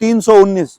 319।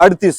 38।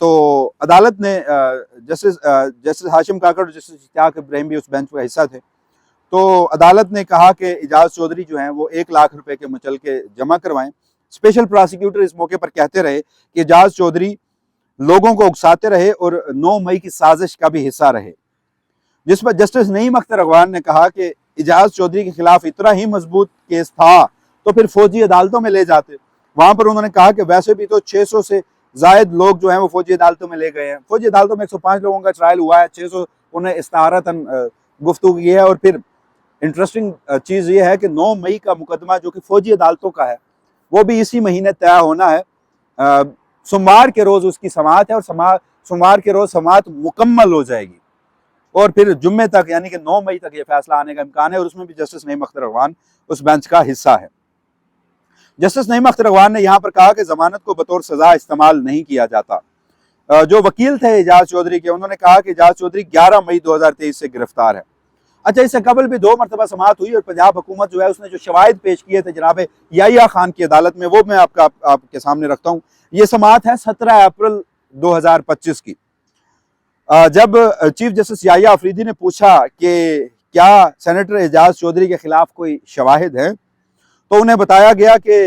تو عدالت نے جسٹس ہاشم کاکڑ اور جسٹس اشتیاق ابراہیم بھی اس بینچ کا حصہ تھے، تو عدالت نے کہا کہ اعجاز چودھری جو ہیں وہ 1,00,000 روپے کے مچلکے جمع کروائیں۔ اسپیشل پراسیکیوٹر اس موقع پر کہتے رہے کہ اعجاز چودھری لوگوں کو اکساتے رہے اور 9 مئی کی سازش کا بھی حصہ رہے، جس پر جسٹس نعیم اختر اغوان نے کہا کہ اعجاز چودھری کے خلاف اتنا ہی مضبوط کیس تھا تو پھر فوجی عدالتوں میں لے جاتے۔ وہاں پر انہوں نے کہا کہ ویسے بھی تو 600 سے زائد لوگ جو ہیں وہ فوجی عدالتوں میں لے گئے ہیں، فوجی عدالتوں میں 105 لوگوں کا ٹرائل ہوا ہے، 600 انہیں استعارتاً گفتگو کی ہے۔ اور پھر انٹرسٹنگ چیز یہ ہے کہ 9 مئی کا مقدمہ جو کہ فوجی عدالتوں کا ہے وہ بھی اسی مہینے طے ہونا ہے، سوموار کے روز اس کی سماعت ہے، اور سوموار کے روز سماعت مکمل ہو جائے گی، اور پھر جمعے تک یعنی کہ 9 مئی تک یہ فیصلہ آنے کا امکان ہے، اور اس میں بھی جسٹس نعیم اختر اغوان اس بینچ کا حصہ ہے۔ جسٹس نعیم اختر اغوان نے یہاں پر کہا کہ ضمانت کو بطور سزا استعمال نہیں کیا جاتا۔ جو وکیل تھے اعجاز چودھری کے، انہوں نے کہا کہ اعجاز چودھری 11 مئی 2023 سے گرفتار ہے۔ اچھا، اس سے قبل بھی 2 مرتبہ سماعت ہوئی، اور پنجاب حکومت جو ہے اس نے جو شواہد پیش کیے تھے جناب یحییٰ خان کی عدالت میں، وہ میں آپ کے سامنے رکھتا ہوں۔ یہ سماعت ہے 17 اپریل 2025 کی، جب چیف جسٹس یحییٰ آفریدی نے پوچھا کہ کیا سینیٹر اعجاز چودھری کے خلاف کوئی شواہد ہیں، تو انہیں بتایا گیا کہ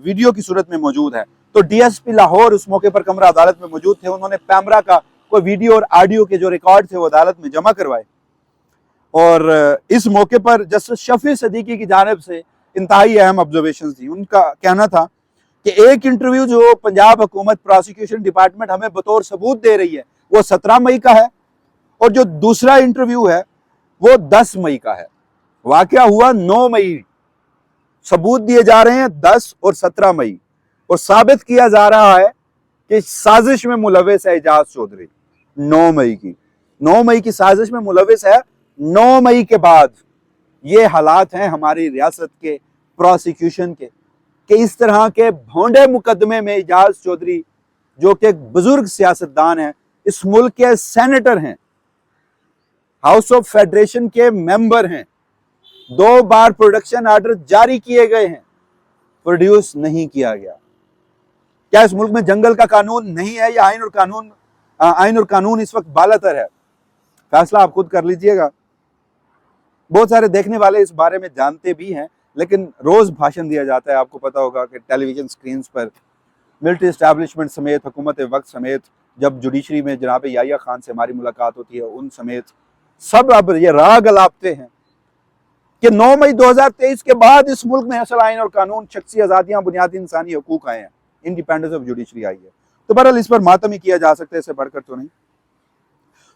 ویڈیو کی صورت میں موجود ہے۔ تو ڈی ایس پی لاہور اس موقع پر کمرہ عدالت میں موجود تھے، انہوں نے پیمرا کا کوئی ویڈیو اور آڈیو کے جو ریکارڈ تھے وہ عدالت میں جمع کروائے، اور اس موقع پر جسٹس شفیع صدیقی کی جانب سے انتہائی اہم آبزرویشنز تھی۔ ان کا کہنا تھا کہ ایک انٹرویو جو پنجاب حکومت پراسیکیوشن ڈپارٹمنٹ ہمیں بطور ثبوت دے رہی ہے وہ 17 مئی کا ہے، اور جو دوسرا انٹرویو ہے وہ 10 مئی کا ہے۔ واقعہ ہوا 9 مئی، ثبوت دیے جا رہے ہیں 10 اور 17 مئی، اور ثابت کیا جا رہا ہے کہ سازش میں ملوث ہے اعجاز چودھری 9 مئی کی۔ 9 مئی کی سازش میں ملوث ہے۔ 9 مئی کے بعد یہ حالات ہیں ہماری ریاست کے پراسیکیوشن کے کہ اس طرح کے بھونڈے مقدمے میں اعجاز چودھری جو کہ ایک بزرگ سیاستدان ہیں، اس ملک کے سینیٹر ہیں، ہاؤس آف فیڈریشن کے ممبر ہیں، 2 بار پروڈکشن آرڈر جاری کیے گئے ہیں، پروڈیوس نہیں کیا گیا۔ کیا اس ملک میں جنگل کا قانون نہیں ہے یا آئین اور قانون اس وقت بالاتر ہے؟ فیصلہ آپ خود کر لیجئے گا۔ بہت سارے دیکھنے والے اس بارے میں جانتے بھی ہیں، لیکن روز بھاشن دیا جاتا ہے، آپ کو پتا ہوگا کہ ٹیلی ویژن سکرینز پر ملٹری اسٹیبلشمنٹ سمیت، حکومت وقت سمیت، جب جوڈیشری میں جناب یحییٰ خان سے ہماری ملاقات ہوتی ہے ان سمیت سب اب یہ راگ الاپتے ہیں کہ 9 مئی 2023 کے بعد اس ملک میں اصل آئین اور قانون، شخصی آزادیاں، بنیادی انسانی حقوق آئے ہیں، انڈیپینڈنس آف جوڈیشری آئی ہے۔ تو بہرحال اس پر ماتم ہی کیا جا سکتا ہے، اس سے بڑھ کر تو نہیں۔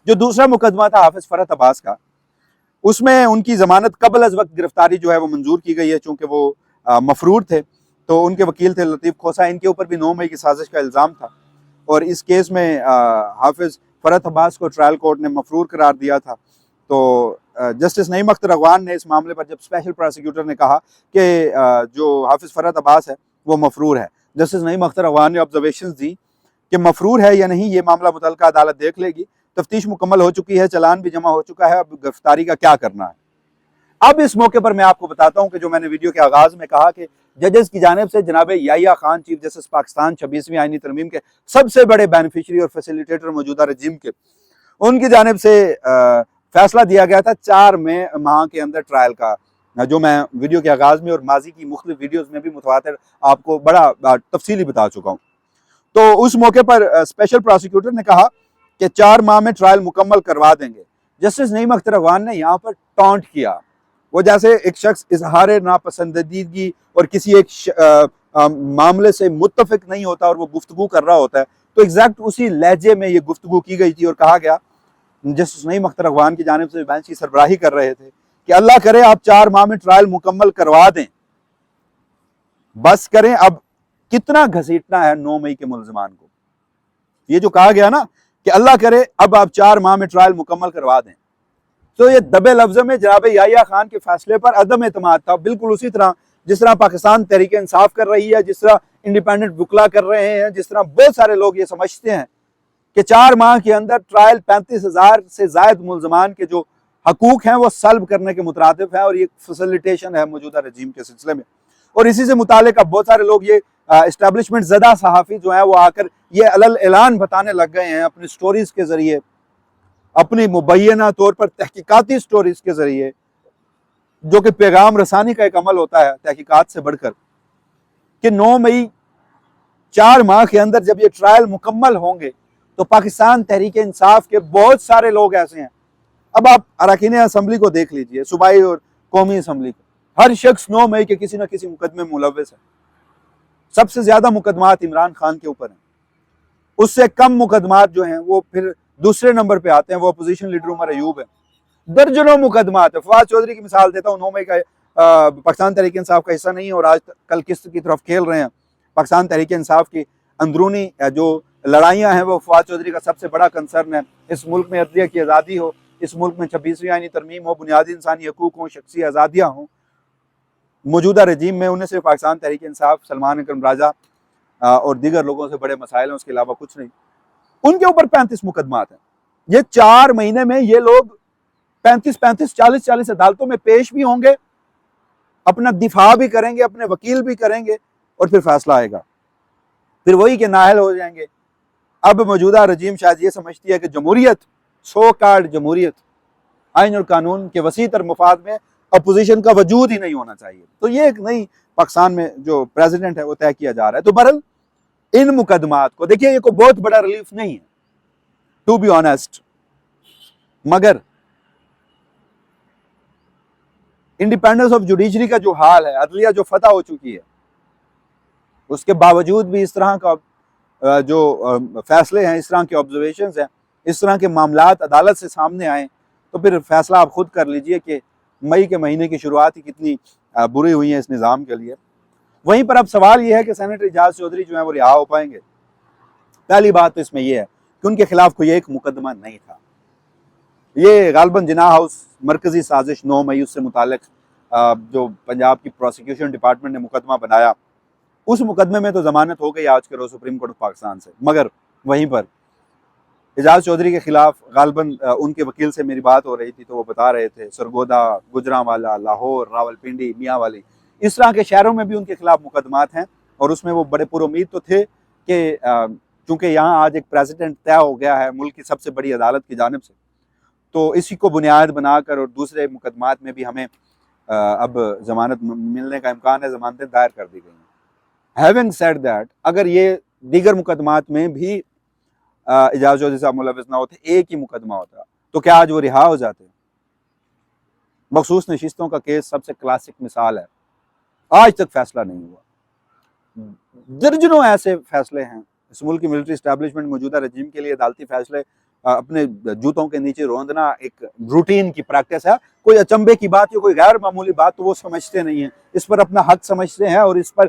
جو دوسرا مقدمہ تھا حافظ فرحت عباس کا، اس میں ان کی ضمانت قبل از وقت گرفتاری جو ہے وہ منظور کی گئی ہے، چونکہ وہ مفرور تھے، تو ان کے وکیل تھے لطیف کھوسا، ان کے اوپر بھی 9 مئی کی سازش کا الزام تھا، اور اس کیس میں حافظ فرحت عباس کو ٹرائل کورٹ نے مفرور قرار دیا تھا۔ تو جسٹس نعیم اختر اغوان نے اس معاملے پر جب اسپیشل پراسیکیوٹر نے کہا کہ جو حافظ فرحت عباس ہے وہ مفرور ہے، جسٹس نعیم اختر اغوان نے آبزرویشنز دی کہ مفرور ہے یا نہیں یہ معاملہ متعلقہ عدالت دیکھ لے گی، تفتیش مکمل ہو چکی ہے، چلان بھی جمع ہو چکا ہے، اب گرفتاری کا کیا کرنا ہے۔ اب اس موقع پر میں آپ کو بتاتا ہوں کہ جو میں نے ویڈیو کے آغاز میں کہا کہ ججز کی جانب سے جناب یحییٰ خان چیف جسٹس پاکستان 26ویں آئینی ترمیم کے سب سے بڑے بینیفیشری اور فیسیلیٹیٹر موجودہ رجیم کے، ان کی جانب سے فیصلہ دیا گیا تھا 4 ماہ کے اندر ٹرائل کا، جو میں ویڈیو کے آغاز میں اور ماضی کی مختلف ویڈیوز میں بھی متواتر آپ کو بڑا تفصیلی بتا چکا ہوں۔ تو اس موقع پر اسپیشل پراسیکیوٹر نے کہا کہ 4 ماہ میں ٹرائل مکمل کروا دیں گے۔ جسٹس نعیم اختر اغوان نے یہاں پر ٹانٹ کیا، وہ جیسے ایک شخص اظہار ناپسندیدگی اور کسی ایک معاملے سے متفق نہیں ہوتا اور وہ گفتگو کر رہا ہوتا ہے، تو ایگزیکٹ اسی لہجے میں یہ گفتگو کی گئی تھی، اور کہا گیا جسٹس نعیم اختر اغوان کی جانب سے بینچ کی سربراہی کر رہے تھے کہ اللہ کرے آپ 4 ماہ میں ٹرائل مکمل کروا دیں، بس کریں، اب کتنا گھسیٹنا ہے 9 مئی کے ملزمان کو۔ یہ جو کہا گیا نا کہ اللہ کرے اب آپ 4 ماہ میں ٹرائل مکمل کروا دیں، تو یہ دبے لفظوں میں جناب یحییٰ خان کے فیصلے پر عدم اعتماد تھا، بالکل اسی طرح جس طرح پاکستان تحریک انصاف کر رہی ہے، جس طرح انڈیپینڈنٹ وکلا کر رہے ہیں، جس طرح بہت سارے لوگ یہ سمجھتے ہیں کہ 4 ماہ کے اندر ٹرائل 35,000 سے زائد ملزمان کے جو حقوق ہیں وہ سلب کرنے کے مترادف ہے، اور یہ فیسیلیٹیشن ہے موجودہ رجیم کے سلسلے میں۔ اور اسی سے متعلق اب بہت سارے لوگ یہ اسٹیبلشمنٹ زدہ صحافی جو ہیں وہ آ کر یہ علل اعلان بتانے لگ گئے ہیں اپنی سٹوریز کے ذریعے، اپنی مبینہ طور پر تحقیقاتی سٹوریز کے ذریعے، جو کہ پیغام رسانی کا ایک عمل ہوتا ہے تحقیقات سے بڑھ کر، کہ 9 مئی 4 ماہ کے اندر جب یہ ٹرائل مکمل ہوں گے تو پاکستان تحریک انصاف کے بہت سارے لوگ ایسے ہیں. اب آپ اراکین اسمبلی کو دیکھ لیجئے، صوبائی اور قومی اسمبلی کو، ہر شخص 9 مئی کے کسی نہ کسی مقدمے میں ملوث ہے. سب سے زیادہ مقدمات عمران خان کے اوپر ہیں، اس سے کم مقدمات جو ہیں وہ پھر دوسرے نمبر پہ آتے ہیں، وہ اپوزیشن لیڈر عمر ایوب ہے. درجنوں مقدمات ہیں. فواد چودھری کی مثال دیتا ہوں، 9 مئی کا پاکستان تحریک انصاف کا حصہ نہیں ہے اور آج کل کس کی طرف کھیل رہے ہیں. پاکستان تحریک انصاف کی اندرونی جو لڑائیاں ہیں وہ فواد چودھری کا سب سے بڑا کنسرن ہے. اس ملک میں عدلیہ کی آزادی ہو، اس ملک میں 26ویں آئینی ترمیم ہو، بنیادی انسانی حقوق ہوں، شخصی آزادیاں ہوں. موجودہ رجیم میں انہیں صرف پاکستان تحریک انصاف، سلمان اکرم راجہ اور دیگر لوگوں سے بڑے مسائل ہیں، اس کے علاوہ کچھ نہیں. ان کے اوپر 35 مقدمات ہیں. یہ 4 مہینے میں یہ لوگ 40 عدالتوں میں پیش بھی ہوں گے، اپنا دفاع بھی کریں گے، اپنے وکیل بھی کریں گے، اور پھر فیصلہ آئے گا. پھر وہی کہ نااہل ہو جائیں گے. اب موجودہ رجیم شاید یہ سمجھتی ہے کہ جمہوریت، سو کارڈ جمہوریت، آئین اور قانون کے وسیع تر مفاد میں اپوزیشن کا وجود ہی نہیں ہونا چاہیے. تو یہ ایک نئی پاکستان میں جو پریزیڈنٹ ہے وہ طے کیا جا رہا ہے. تو بہرحال ان مقدمات کو دیکھیے، یہ کوئی بہت بڑا ریلیف نہیں ہے ٹو بی آنیسٹ، مگر انڈیپینڈنس آف جوڈیشری کا جو حال ہے، عدلیہ جو فتح ہو چکی ہے، اس کے باوجود بھی اس طرح کا جو فیصلے ہیں، اس طرح کے آبزرویشنز ہیں، اس طرح کے معاملات عدالت سے سامنے آئیں، تو پھر فیصلہ آپ خود کر لیجئے کہ مئی کے مہینے کی شروعات ہی کتنی بری ہوئی ہیں اس نظام کے لیے. وہیں پر اب سوال یہ ہے کہ سینیٹر اعجاز چودھری جو ہیں وہ رہا ہو پائیں گے. پہلی بات تو اس میں یہ ہے کہ ان کے خلاف کوئی ایک مقدمہ نہیں تھا. یہ غالباً جناح ہاؤس مرکزی سازش 9 مئی اس سے متعلق جو پنجاب کی پروسیکیوشن ڈپارٹمنٹ نے مقدمہ بنایا، اس مقدمے میں تو ضمانت ہو گئی آج کے روز سپریم کورٹ آف پاکستان سے. مگر وہیں پر اعجاز چودھری کے خلاف غالباً ان کے وکیل سے میری بات ہو رہی تھی تو وہ بتا رہے تھے سرگودا، گجرانوالا، لاہور، راولپنڈی، میاں والی، اس طرح کے شہروں میں بھی ان کے خلاف مقدمات ہیں. اور اس میں وہ بڑے پر امید تو تھے کہ چونکہ یہاں آج ایک پریزیڈنٹ طے ہو گیا ہے ملک کی سب سے بڑی عدالت کی جانب سے، تو اسی کو بنیاد بنا کر اور دوسرے مقدمات میں بھی ہمیں اب ضمانت ملنے کا امکان ہے. ضمانتیں دائر کر دی گئی ہیں. ہیونگ سیڈ دیٹ، اگر یہ دیگر مقدمات میں بھی اعجاز چودھری صاحب ملوث نہ ہوتے، ایک ہی مقدمہ ہوتا، تو کیا آج وہ رہا ہو جاتے؟ مخصوص نشستوں کا کیس سب سے کلاسک مثال ہے، آج تک فیصلہ نہیں ہوا. درجنوں ایسے فیصلے ہیں. اس ملک کی ملٹری اسٹیبلشمنٹ موجودہ رجیم کے لیے عدالتی فیصلے اپنے جوتوں کے نیچے روندنا ایک روٹین کی پریکٹس ہے. کوئی اچنبے کی بات یا کوئی غیر معمولی بات تو وہ سمجھتے نہیں ہیں، اس پر اپنا حق سمجھتے ہیں اور اس پر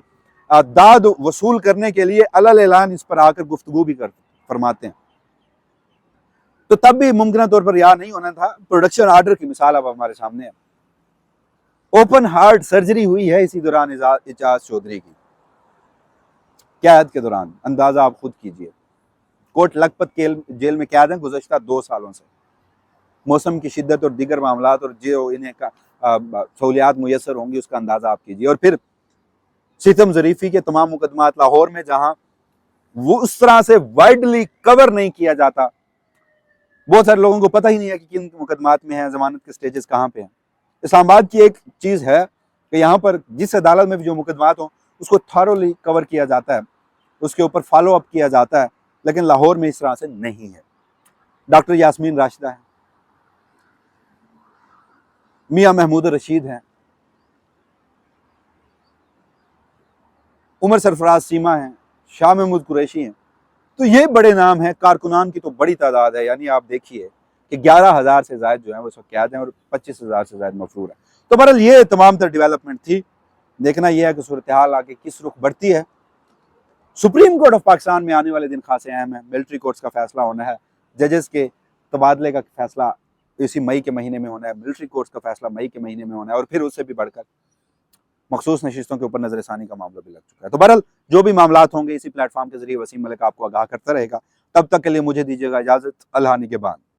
داد وصول کرنے کے لیے علل اعلان اس پر آ کر گفتگو بھی فرماتے ہیں. تو تب بھی ممکنہ طور پر رہا نہیں ہونا تھا. پروڈکشن آرڈر کی مثال اب ہمارے سامنے ہے. اوپن ہارٹ سرجری ہوئی ہے اسی دوران اعجاز چودھری کی، قید کے دوران. اندازہ آپ خود کیجئے. کوٹ لکھپت جیل میں قید ہیں گزشتہ 2 سالوں سے. موسم کی شدت اور دیگر معاملات اور جو انہیں سہولیات میسر ہوں گی اس کا اندازہ آپ کیجئے. اور پھر ستم ظریفی کے تمام مقدمات لاہور میں، جہاں وہ اس طرح سے وائڈلی کور نہیں کیا جاتا، بہت سارے لوگوں کو پتہ ہی نہیں ہے کہ کن مقدمات میں ہیں، ضمانت کے سٹیجز کہاں پہ ہیں. اسلام آباد کی ایک چیز ہے کہ یہاں پر جس عدالت میں بھی جو مقدمات ہوں اس کو تھارولی کور کیا جاتا ہے، اس کے اوپر فالو اپ کیا جاتا ہے. لیکن لاہور میں اس طرح سے نہیں ہے. ڈاکٹر یاسمین راشدہ ہیں، میاں محمود رشید ہیں، عمر سرفراز سیما ہیں، شاہ محمود قریشی ہیں. تو یہ بڑے نام ہیں. کارکنان کی تو بڑی تعداد ہے. یعنی آپ دیکھیے کہ 11,000 سے زائد جو ہیں وہ اس وقت قید ہیں اور 25,000 سے زائد مفرور ہیں. تو بہرحال یہ تمام تر ڈیولپمنٹ تھی. دیکھنا یہ ہے کہ صورتحال آگے کس رخ بڑھتی ہے. سپریم کورٹ آف پاکستان میں آنے والے دن خاصے اہم ہیں. ملٹری کورٹس کا فیصلہ ہونا ہے، ججز کے تبادلے کا فیصلہ اسی مئی کے مہینے میں ہونا ہے، ملٹری کورٹس کا فیصلہ مئی کے مہینے میں ہونا ہے، اور پھر اس سے بھی بڑھ کر مخصوص نشستوں کے اوپر نظر ثانی کا معاملہ بھی لگ چکا ہے. تو بہرحال جو بھی معاملات ہوں گے اسی پلیٹ فارم کے ذریعے وسیم ملک آپ کو آگاہ کرتا رہے گا. تب تک کے لیے مجھے دیجیے گا اجازت. اللہ نگہبان.